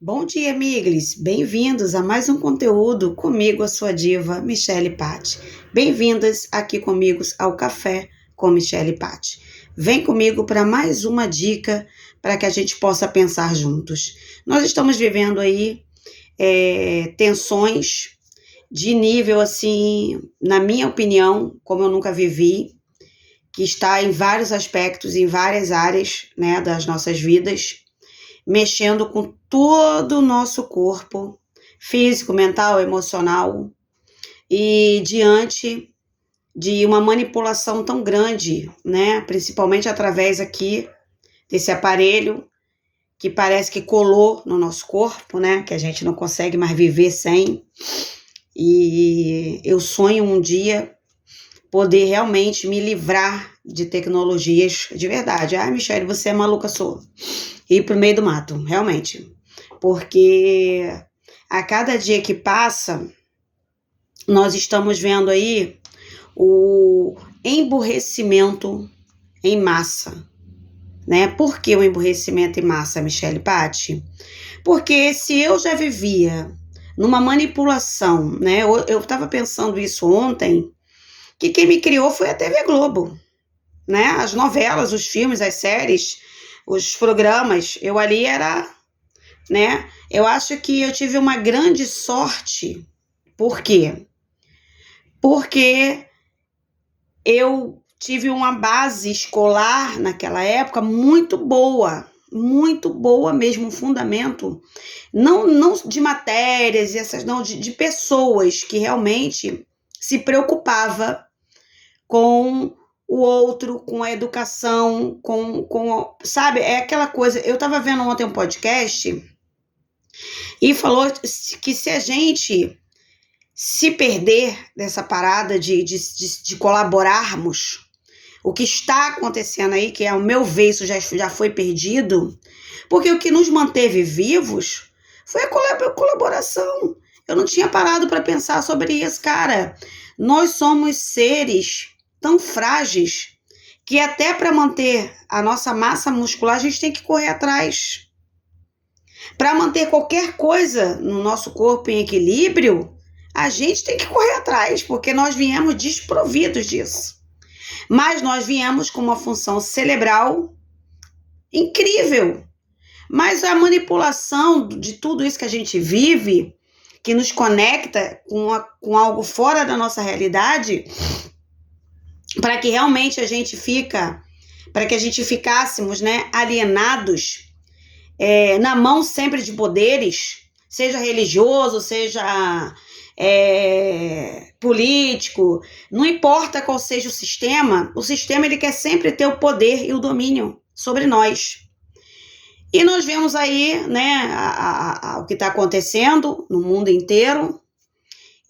Bom dia, Miglis. Bem-vindos a mais um conteúdo comigo, a sua diva, Michele Patti. Bem-vindas aqui comigo ao Café com Michele Patti. Vem comigo para mais uma dica para que a gente possa pensar juntos. Nós estamos vivendo aí tensões de nível, assim, na minha opinião, como eu nunca vivi, que está em vários aspectos, em várias áreas, né, das nossas vidas, mexendo com todo o nosso corpo, físico, mental, emocional, e diante de uma manipulação tão grande, né, principalmente através aqui desse aparelho que parece que colou no nosso corpo, né, que a gente não consegue mais viver sem. E eu sonho um dia poder realmente me livrar de tecnologias de verdade. Ah, Michele, você é maluca, sou. Ir pro meio do mato, realmente. Porque a cada dia que passa, nós estamos vendo aí o emburrecimento em massa, né? Por que o emburrecimento em massa, Michele Patti? Porque se eu já vivia numa manipulação, né? Eu estava pensando isso ontem, que quem me criou foi a TV Globo, né? As novelas, os filmes, as séries, os programas, eu ali era, né? Eu acho que eu tive uma grande sorte. Por quê? Porque eu tive uma base escolar naquela época muito boa mesmo, um fundamento, não de matérias, essas não, de pessoas que realmente se preocupava com o outro, com a educação, sabe, é aquela coisa. Eu estava vendo ontem um podcast e falou que se a gente se perder dessa parada de colaborarmos, o que está acontecendo aí, que ao meu ver isso já foi perdido, porque o que nos manteve vivos foi a colaboração. Eu não tinha parado para pensar sobre isso, cara. Nós somos seres tão frágeis que até para manter a nossa massa muscular a gente tem que correr atrás. Para manter qualquer coisa no nosso corpo em equilíbrio, a gente tem que correr atrás, porque nós viemos desprovidos disso. Mas nós viemos com uma função cerebral incrível. Mas a manipulação de tudo isso que a gente vive, que nos conecta com algo fora da nossa realidade, para que realmente para que a gente ficássemos, né, alienados, na mão sempre de poderes, seja religioso, seja político, não importa qual seja o sistema ele quer sempre ter o poder e o domínio sobre nós. E nós vemos aí, né, o que está acontecendo no mundo inteiro.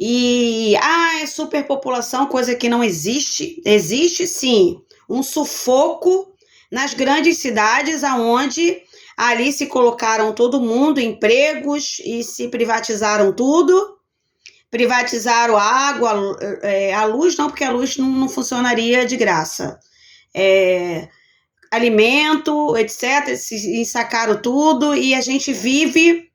E é superpopulação, coisa que não existe. Existe sim um sufoco nas grandes cidades, aonde ali se colocaram todo mundo, empregos, e se privatizaram tudo. Privatizaram a água, a luz não, porque a luz não funcionaria de graça. Alimento, etc. Se sacaram tudo e a gente vive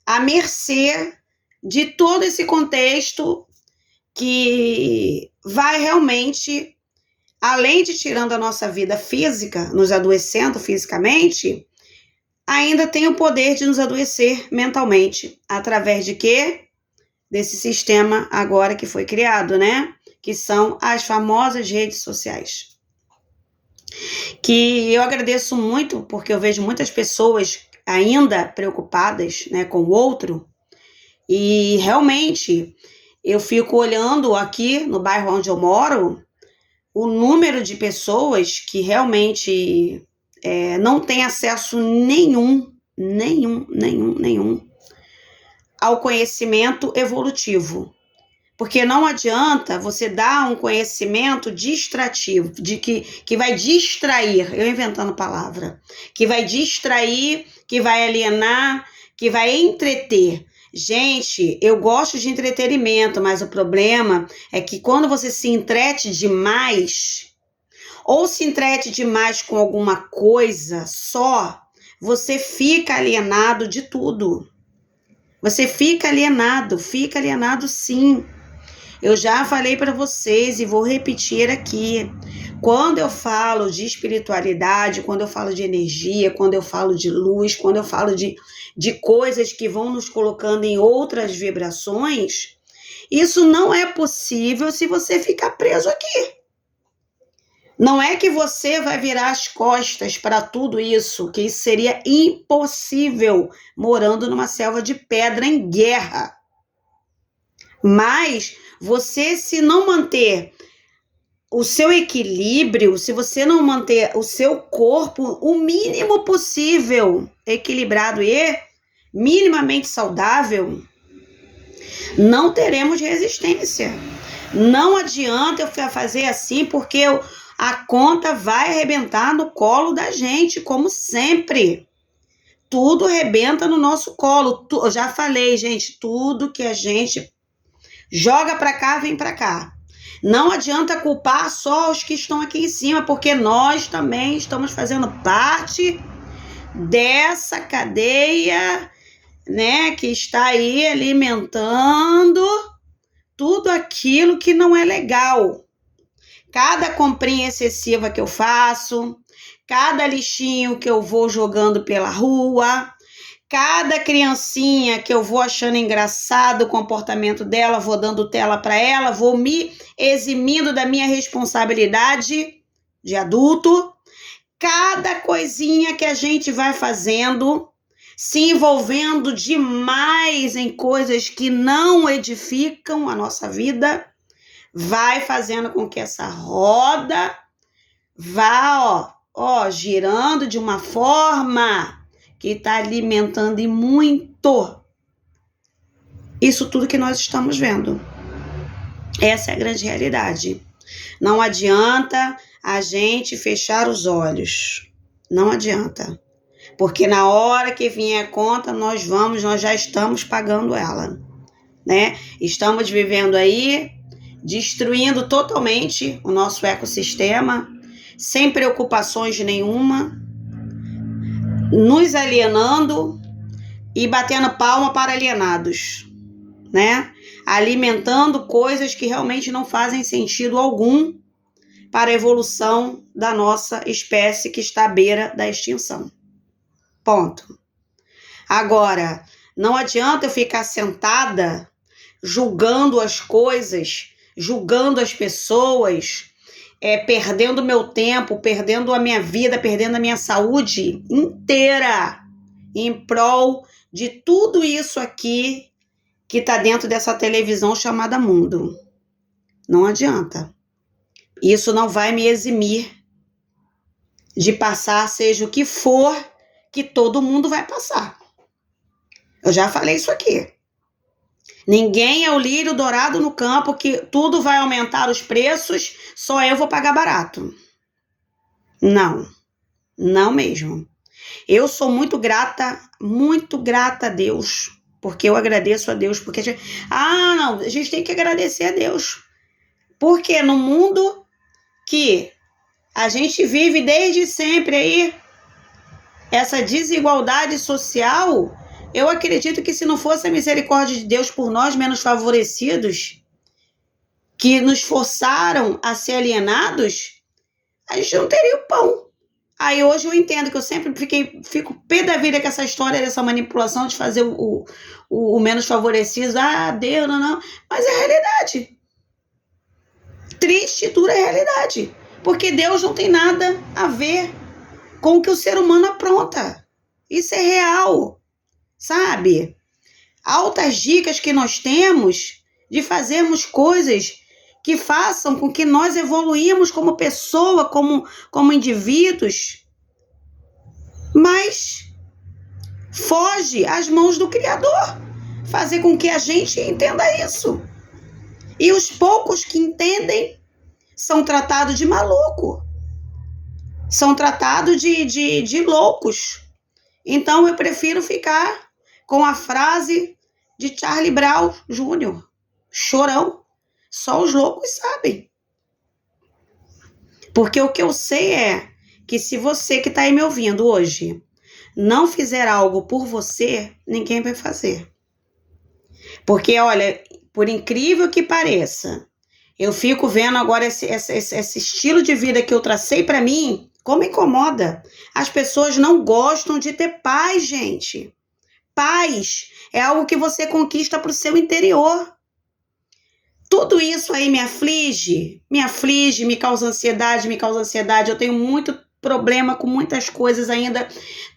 à mercê de todo esse contexto que vai realmente, além de tirando a nossa vida física, nos adoecendo fisicamente, ainda tem o poder de nos adoecer mentalmente. Através de quê? Desse sistema agora que foi criado, né? Que são as famosas redes sociais. Que eu agradeço muito, porque eu vejo muitas pessoas ainda preocupadas, né, com o outro, e realmente eu fico olhando aqui no bairro onde eu moro, o número de pessoas que realmente não tem acesso nenhum ao conhecimento evolutivo. Porque não adianta você dar um conhecimento distrativo, que vai distrair, eu inventando palavra, que vai distrair, que vai alienar, que vai entreter. Gente, eu gosto de entretenimento, mas o problema é que quando você se entrete demais, ou se entrete demais com alguma coisa só, você fica alienado de tudo. Você fica alienado sim. Eu já falei para vocês e vou repetir aqui. Quando eu falo de espiritualidade, quando eu falo de energia, quando eu falo de luz, quando eu falo de coisas que vão nos colocando em outras vibrações, isso não é possível se você ficar preso aqui. Não é que você vai virar as costas para tudo isso, que isso seria impossível morando numa selva de pedra em guerra. Mas você, se não manter o seu equilíbrio, se você não manter o seu corpo o mínimo possível equilibrado e minimamente saudável, não teremos resistência. Não adianta eu fazer assim, porque a conta vai arrebentar no colo da gente, como sempre. Tudo arrebenta no nosso colo. Eu já falei, gente, tudo que a gente joga para cá, vem para cá. Não adianta culpar só os que estão aqui em cima, porque nós também estamos fazendo parte dessa cadeia, né, que está aí alimentando tudo aquilo que não é legal. Cada comprinha excessiva que eu faço, cada lixinho que eu vou jogando pela rua, cada criancinha que eu vou achando engraçado o comportamento dela, vou dando tela para ela, vou me eximindo da minha responsabilidade de adulto. Cada coisinha que a gente vai fazendo, se envolvendo demais em coisas que não edificam a nossa vida, vai fazendo com que essa roda vá, girando de uma forma que está alimentando e muito isso tudo que nós estamos vendo. Essa é a grande realidade. Não adianta a gente fechar os olhos. Não adianta. Porque na hora que vier a conta, nós já estamos pagando ela, né? Estamos vivendo aí, destruindo totalmente o nosso ecossistema, sem preocupações nenhuma, nos alienando e batendo palma para alienados, né? Alimentando coisas que realmente não fazem sentido algum para a evolução da nossa espécie que está à beira da extinção. Ponto. Agora, não adianta eu ficar sentada julgando as coisas, julgando as pessoas, perdendo meu tempo, perdendo a minha vida, perdendo a minha saúde inteira em prol de tudo isso aqui que está dentro dessa televisão chamada mundo. Não adianta. Isso não vai me eximir de passar, seja o que for, que todo mundo vai passar. Eu já falei isso aqui. Ninguém é o lírio dourado no campo, que tudo vai aumentar os preços, só eu vou pagar barato. Não, não mesmo. Eu sou muito grata a Deus, porque eu agradeço a Deus, porque a gente tem que agradecer a Deus. Porque no mundo que a gente vive desde sempre aí, essa desigualdade social, eu acredito que se não fosse a misericórdia de Deus por nós, menos favorecidos, que nos forçaram a ser alienados, a gente não teria o pão. Aí hoje eu entendo que eu sempre fico pé da vida com essa história dessa manipulação de fazer o menos favorecido. Deus, não. Mas é a realidade. Triste, dura realidade. Porque Deus não tem nada a ver com o que o ser humano apronta. Isso é real. Sabe? Altas dicas que nós temos de fazermos coisas que façam com que nós evoluímos como pessoa, como indivíduos, mas foge às mãos do Criador, fazer com que a gente entenda isso. E os poucos que entendem são tratados de maluco, são tratados de loucos. Então eu prefiro ficar com a frase de Charlie Brown Jr., chorão. Só os loucos sabem. Porque o que eu sei é que se você que está aí me ouvindo hoje não fizer algo por você, ninguém vai fazer. Porque, olha, por incrível que pareça, eu fico vendo agora esse estilo de vida que eu tracei para mim, como incomoda. As pessoas não gostam de ter paz, gente. Paz é algo que você conquista para o seu interior. Tudo isso aí me aflige, me causa ansiedade. Eu tenho muito problema com muitas coisas ainda,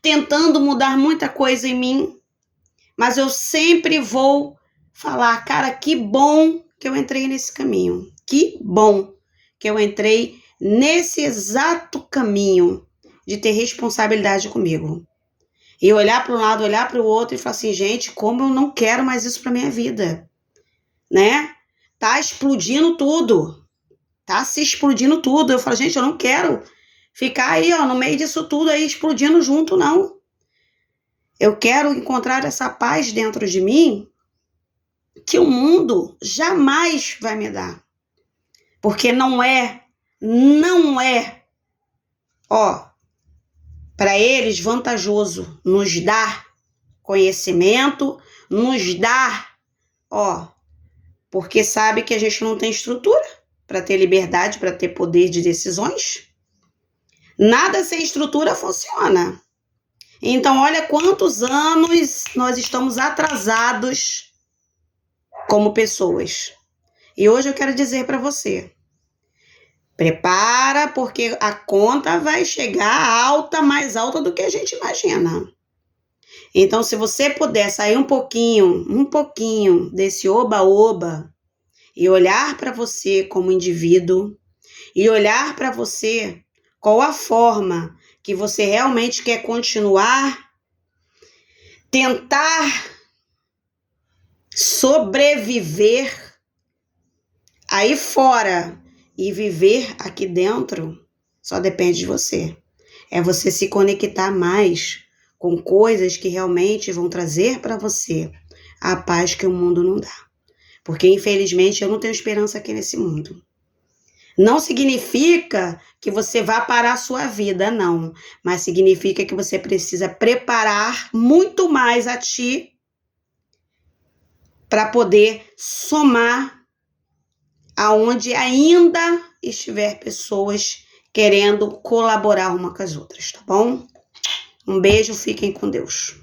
tentando mudar muita coisa em mim. Mas eu sempre vou falar, cara, que bom que eu entrei nesse caminho. Que bom que eu entrei nesse exato caminho de ter responsabilidade comigo. E olhar para um lado, olhar para o outro e falar assim, gente, como eu não quero mais isso para minha vida, né? Tá explodindo tudo. Tá se explodindo tudo. Eu falo, gente, eu não quero ficar aí, ó, no meio disso tudo aí explodindo junto, não. Eu quero encontrar essa paz dentro de mim que o mundo jamais vai me dar. Porque não é, ó, para eles vantajoso nos dar conhecimento, nos dar, ó, porque sabe que a gente não tem estrutura para ter liberdade, para ter poder de decisões. Nada sem estrutura funciona. Então, olha quantos anos nós estamos atrasados como pessoas. E hoje eu quero dizer para você, prepara, porque a conta vai chegar alta, mais alta do que a gente imagina. Então, se você puder sair um pouquinho desse oba-oba e olhar para você como indivíduo e olhar para você qual a forma que você realmente quer continuar, tentar sobreviver aí fora e viver aqui dentro, só depende de você. É você se conectar mais com coisas que realmente vão trazer para você a paz que o mundo não dá. Porque, infelizmente, eu não tenho esperança aqui nesse mundo. Não significa que você vá parar a sua vida, não. Mas significa que você precisa preparar muito mais a ti para poder somar aonde ainda estiver pessoas querendo colaborar uma com as outras, tá bom? Um beijo, fiquem com Deus.